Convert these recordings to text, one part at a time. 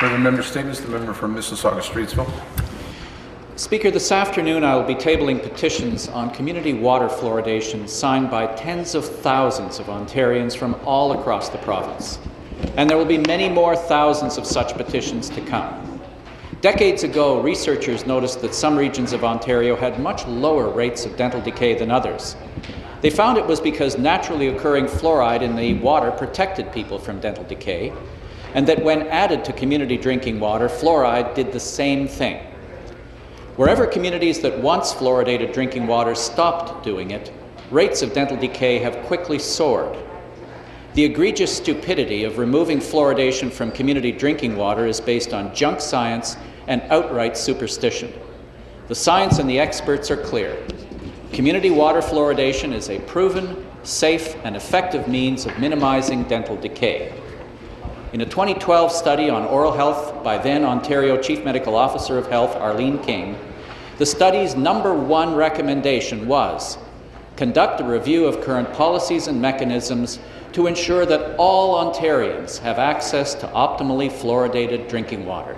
Further member statements. The member from Mississauga-Streetsville. Speaker, this afternoon I will be tabling petitions on community water fluoridation signed by tens of thousands of Ontarians from all across the province. And there will be many more thousands of such petitions to come. Decades ago, researchers noticed that some regions of Ontario had much lower rates of dental decay than others. They found it was because naturally occurring fluoride in the water protected people from dental decay, and that when added to community drinking water, fluoride did the same thing. Wherever communities that once fluoridated drinking water stopped doing it, rates of dental decay have quickly soared. The egregious stupidity of removing fluoridation from community drinking water is based on junk science and outright superstition. The science and the experts are clear. Community water fluoridation is a proven, safe, and effective means of minimizing dental decay. In a 2012 study on oral health by then Ontario Chief Medical Officer of Health Arlene King, the study's #1 recommendation was conduct a review of current policies and mechanisms to ensure that all Ontarians have access to optimally fluoridated drinking water.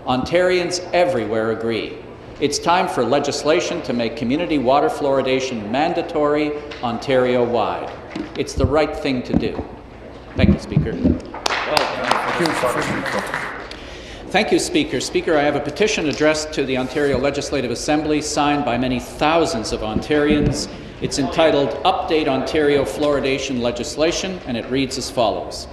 Ontarians everywhere agree. It's time for legislation to make community water fluoridation mandatory Ontario-wide. It's the right thing to do. Thank you, Speaker. Thank you, Speaker. Speaker, I have a petition addressed to the Ontario Legislative Assembly signed by many thousands of Ontarians. It's entitled Update Ontario Fluoridation Legislation, and it reads as follows.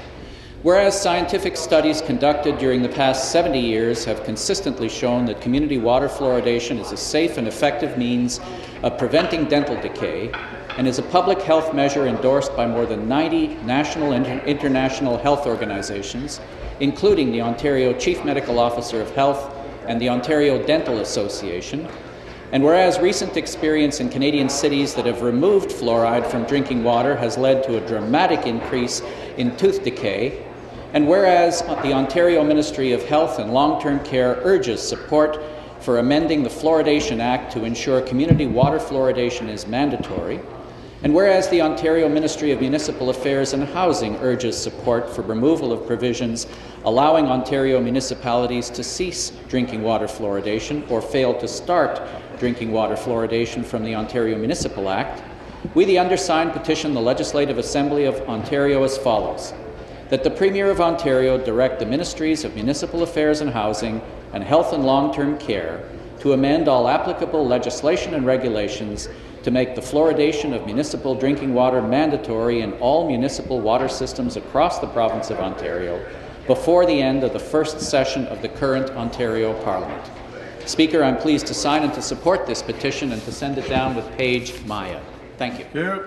Whereas scientific studies conducted during the past 70 years have consistently shown that community water fluoridation is a safe and effective means of preventing dental decay and is a public health measure endorsed by more than 90 national and international health organizations, including the Ontario Chief Medical Officer of Health and the Ontario Dental Association, and whereas recent experience in Canadian cities that have removed fluoride from drinking water has led to a dramatic increase in tooth decay, and whereas the Ontario Ministry of Health and Long-Term Care urges support for amending the Fluoridation Act to ensure community water fluoridation is mandatory, and whereas the Ontario Ministry of Municipal Affairs and Housing urges support for removal of provisions allowing Ontario municipalities to cease drinking water fluoridation or fail to start drinking water fluoridation from the Ontario Municipal Act, we, the undersigned, petition the Legislative Assembly of Ontario as follows. That the Premier of Ontario direct the Ministries of Municipal Affairs and Housing and Health and Long-Term Care to amend all applicable legislation and regulations to make the fluoridation of municipal drinking water mandatory in all municipal water systems across the province of Ontario before the end of the first session of the current Ontario Parliament. Speaker, I'm pleased to sign and to support this petition and to send it down with Paige Maya. Thank you.